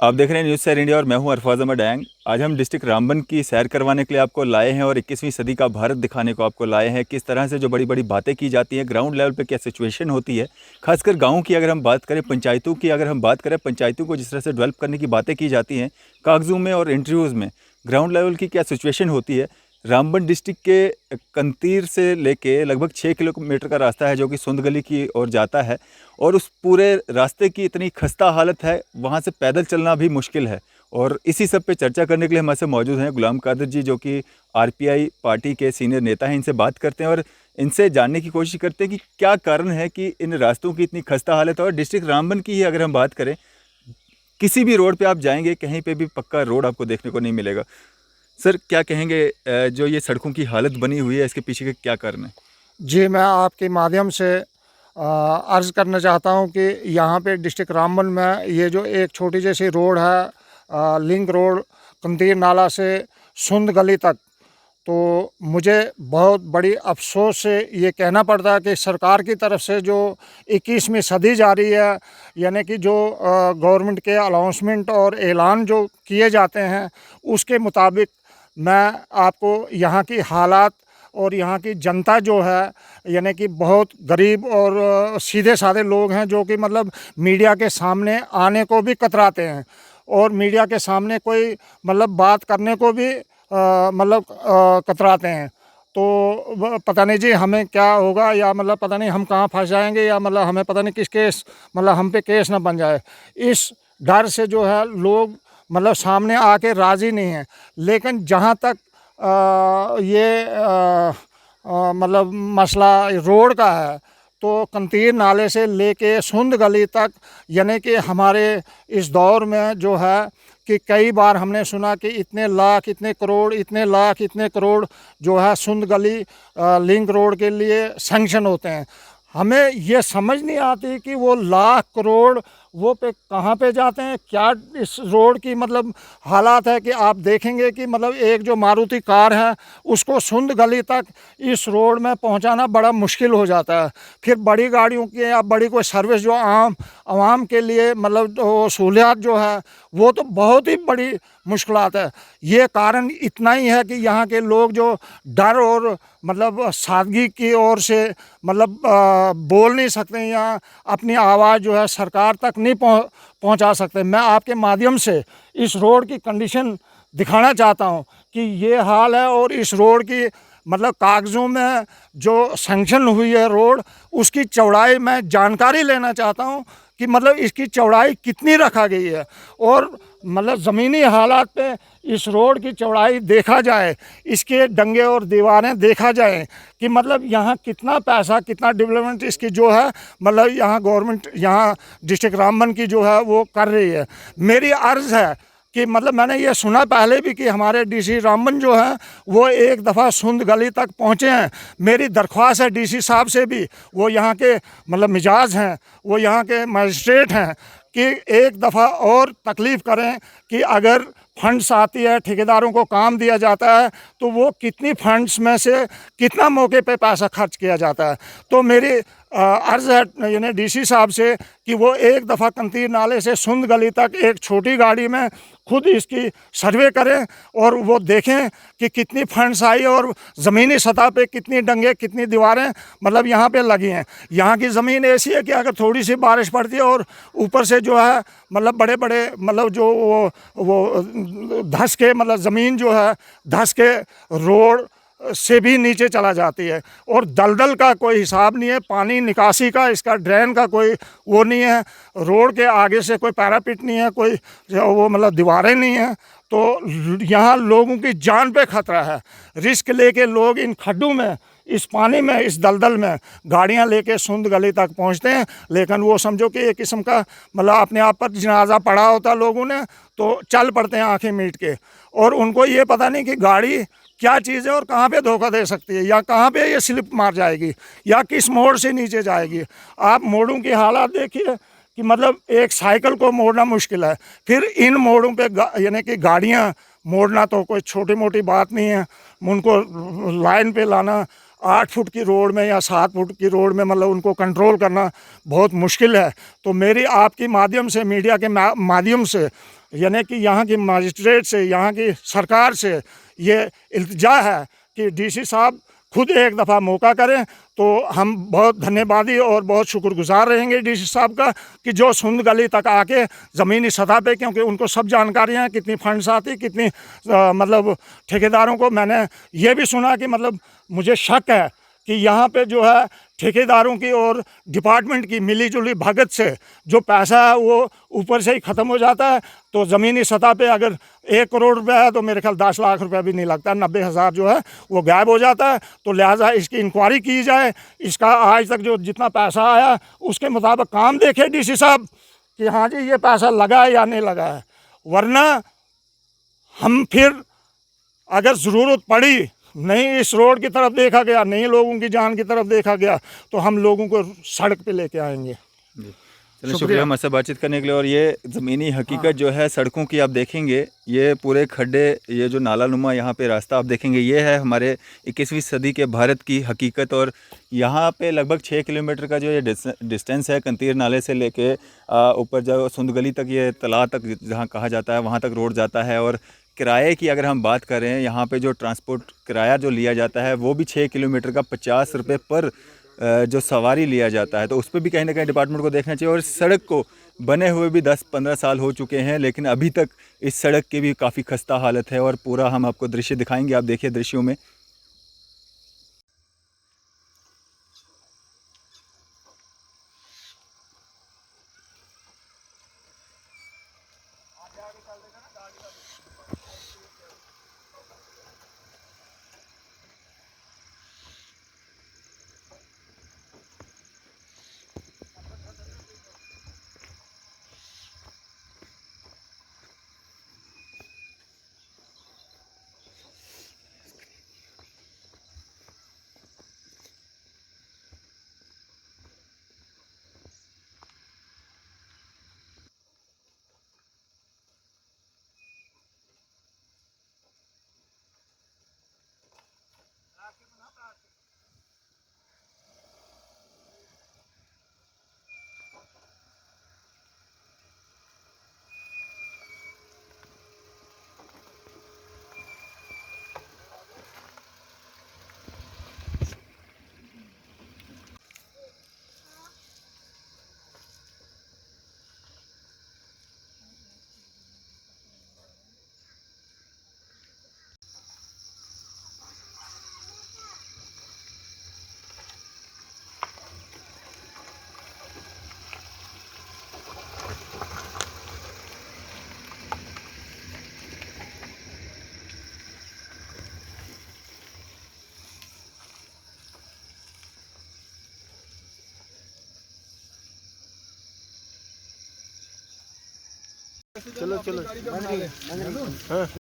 आप देख रहे हैं न्यूज़ सैर इंडिया और मैं हूं अरफाज अहमद डैंग। आज हम डिस्ट्रिक्ट रामबन की सैर करवाने के लिए आपको लाए हैं और 21वीं सदी का भारत दिखाने को आपको लाए हैं। किस तरह से जो बड़ी बड़ी बातें की जाती हैं, ग्राउंड लेवल पे क्या सिचुएशन होती है, खासकर गाँव की अगर हम बात करें, पंचायतों की अगर हम बात करें, पंचायतों को जिस तरह से डेवलप करने की बातें की जाती हैं कागजों में और इंटरव्यूज़ में, ग्राउंड लेवल की क्या सिचुएशन होती है। रामबन डिस्ट्रिक्ट के कंतीर से लेके लगभग 6 किलोमीटर का रास्ता है जो कि सुंदगली की ओर जाता है, और उस पूरे रास्ते की इतनी खस्ता हालत है, वहाँ से पैदल चलना भी मुश्किल है। और इसी सब पे चर्चा करने के लिए हमारे साथ मौजूद हैं गुलाम कादिर जी, जो कि आरपीआई पार्टी के सीनियर नेता हैं। इनसे बात करते हैं और इनसे जानने की कोशिश करते हैं कि क्या कारण है कि इन रास्तों की इतनी खस्ता हालत है। और डिस्ट्रिक्ट रामबन की ही अगर हम बात करें, किसी भी रोड पे आप जाएंगे कहीं पे भी पक्का रोड आपको देखने को नहीं मिलेगा। सर, क्या कहेंगे, जो ये सड़कों की हालत बनी हुई है, इसके पीछे के क्या कारण है? जी, मैं आपके माध्यम से अर्ज़ करना चाहता हूँ कि यहाँ पे डिस्ट्रिक्ट रामबन में ये जो एक छोटी जैसी रोड है, लिंक रोड, कंदीर नाला से सुंद गली तक, तो मुझे बहुत बड़ी अफ़सोस से ये कहना पड़ता है कि सरकार की तरफ से जो 21वीं सदी जा रही है, यानी कि जो गवर्नमेंट के अनाउंसमेंट और ऐलान जो किए जाते हैं, उसके मुताबिक मैं आपको यहाँ की हालात और यहाँ की जनता जो है, यानी कि बहुत गरीब और सीधे साधे लोग हैं जो कि मतलब मीडिया के सामने आने को भी कतराते हैं और मीडिया के सामने कोई मतलब बात करने को भी कतराते हैं। तो पता नहीं जी हमें क्या होगा, या मतलब पता नहीं हम कहाँ फंस जाएंगे, या मतलब हमें पता नहीं किस केस मतलब हम पे केस ना बन जाए। इस डर से जो है लोग मतलब सामने आके राज़ी नहीं हैं। लेकिन जहाँ तक ये मतलब मसला रोड का है, तो कंतीर नाले से लेके सुंद गली तक, यानी कि हमारे इस दौर में जो है कि कई बार हमने सुना कि इतने लाख, इतने करोड़, इतने लाख, इतने करोड़ जो है सुंद गली लिंक रोड के लिए सैंक्शन होते हैं। हमें ये समझ नहीं आती कि वो लाख करोड़ वो पे कहाँ पे जाते हैं, क्या इस रोड की मतलब हालात है कि आप देखेंगे कि मतलब एक जो मारुति कार है उसको सुंद गली तक इस रोड में पहुंचाना बड़ा मुश्किल हो जाता है। फिर बड़ी गाड़ियों की या बड़ी कोई सर्विस जो आवाम के लिए मतलब सहूलियात जो है वो तो बहुत ही बड़ी मुश्किलात है। ये कारण इतना ही है कि यहाँ के लोग जो डर और मतलब सादगी की ओर से मतलब बोल नहीं सकते या अपनी आवाज़ जो है सरकार तक नहीं पहुँचा सकते। मैं आपके माध्यम से इस रोड की कंडीशन दिखाना चाहता हूँ कि ये हाल है, और इस रोड की मतलब कागज़ों में जो सैंक्शन हुई है रोड, उसकी चौड़ाई मैं जानकारी लेना चाहता हूँ कि मतलब इसकी चौड़ाई कितनी रखा गई है, और मतलब ज़मीनी हालात पे इस रोड की चौड़ाई देखा जाए, इसके डंगे और दीवारें देखा जाए कि मतलब यहाँ कितना पैसा, कितना डेवलपमेंट इसकी जो है मतलब यहाँ गवर्नमेंट, यहाँ डिस्ट्रिक्ट रामबन की जो है वो कर रही है। मेरी अर्ज़ है कि मतलब मैंने ये सुना पहले भी कि हमारे डीसी रामबन जो है वो एक दफ़ा सुंद गली तक पहुँचे हैं। मेरी दरख्वास्त है डीसी साहब से भी, वो यहाँ के मतलब मिजाज हैं, वो यहाँ के मजिस्ट्रेट हैं, कि एक दफ़ा और तकलीफ़ करें कि अगर फंड्स आती है, ठेकेदारों को काम दिया जाता है, तो वो कितनी फंड्स में से कितना मौके पे पैसा खर्च किया जाता है। तो मेरी अर्ज़ है यानी डीसी साहब से कि वो एक दफ़ा कंतीर नाले से सुंद गली तक एक छोटी गाड़ी में खुद इसकी सर्वे करें और वो देखें कि कितनी फंड्स आई और ज़मीनी सतह पे कितनी डंगे, कितनी दीवारें मतलब यहाँ पे लगी हैं। यहाँ की ज़मीन ऐसी है कि अगर थोड़ी सी बारिश पड़ती है और ऊपर से जो है मतलब बड़े बड़े मतलब जो वो धंस के मतलब ज़मीन जो है धंस के रोड से भी नीचे चला जाती है, और दलदल का कोई हिसाब नहीं है, पानी निकासी का, इसका ड्रेन का कोई वो नहीं है, रोड के आगे से कोई पैरापिट नहीं है, कोई वो मतलब दीवारें नहीं हैं। तो यहाँ लोगों की जान पे खतरा है। रिस्क लेके लोग इन खड्डों में, इस पानी में, इस दलदल में गाड़ियाँ लेके सुंद गली तक पहुँचते हैं, लेकिन वो समझो कि एक किस्म का मतलब अपने आप पर जनाजा पड़ा होता लोगों ने, तो चल पड़ते हैं आंखें मीट के, और उनको ये पता नहीं कि गाड़ी क्या चीज़ है और कहाँ पे धोखा दे सकती है, या कहाँ पे ये स्लिप मार जाएगी, या किस मोड़ से नीचे जाएगी। आप मोड़ों की हालात देखिए कि मतलब एक साइकिल को मोड़ना मुश्किल है, फिर इन मोड़ों पे यानी कि गाड़ियाँ मोड़ना तो कोई छोटी मोटी बात नहीं है। उनको लाइन पे लाना 8 फुट की रोड में या 7 फुट की रोड में मतलब उनको कंट्रोल करना बहुत मुश्किल है। तो मेरी आपकी माध्यम से, मीडिया के माध्यम से यानी कि यहाँ की मजिस्ट्रेट से, यहाँ की सरकार से ये इल्तिजा है कि डीसी साहब खुद एक दफ़ा मौका करें तो हम बहुत धन्यवादी और बहुत शुक्रगुजार रहेंगे डीसी साहब का कि जो सुंद गली तक आके ज़मीनी सतह पे, क्योंकि उनको सब जानकारियाँ हैं कितनी फंड्स आती, कितनी मतलब ठेकेदारों को। मैंने ये भी सुना कि मतलब मुझे शक है कि यहाँ पे जो है ठेकेदारों की और डिपार्टमेंट की मिली जुली भगत से जो पैसा है वो ऊपर से ही ख़त्म हो जाता है। तो ज़मीनी सतह पे अगर 1 करोड़ रुपया है तो मेरे ख्याल 10 लाख रुपया भी नहीं लगता, 90,000 जो है वो गायब हो जाता है। तो लिहाजा इसकी इंक्वायरी की जाए, इसका आज तक जो जितना पैसा आया उसके मुताबिक काम देखे डीसी साहब कि हाँ जी ये पैसा लगा है या नहीं लगा है। वरना हम फिर अगर ज़रूरत पड़ी, नहीं इस रोड की तरफ देखा गया, नहीं लोगों की जान की तरफ देखा गया, तो हम लोगों को सड़क पे लेके आएंगे। चलिए शुक्रिया हमारे साथ बातचीत करने के लिए। और ये ज़मीनी हकीकत जो है सड़कों की आप देखेंगे, ये पूरे खड्डे, ये जो नाला नुमा यहाँ पे रास्ता आप देखेंगे, ये है हमारे 21वीं सदी के भारत की हकीकत। और यहाँ पे लगभग 6 किलोमीटर का जो ये डिस्टेंस है कंतीर नाले से लेके ऊपर जो सुंदगली तक, ये तलाब तक जहाँ कहा जाता है, वहाँ तक रोड जाता है। और किराए की अगर हम बात करें, यहाँ पे जो ट्रांसपोर्ट किराया जो लिया जाता है वो भी 6 किलोमीटर का 50 रुपये पर जो सवारी लिया जाता है। तो उस पर भी कहीं ना कहीं डिपार्टमेंट को देखना चाहिए। और इस सड़क को बने हुए भी 10-15 साल हो चुके हैं, लेकिन अभी तक इस सड़क की भी काफ़ी खस्ता हालत है। और पूरा हम आपको दृश्य दिखाएंगे, आप देखिए दृश्यों में। चलो चलो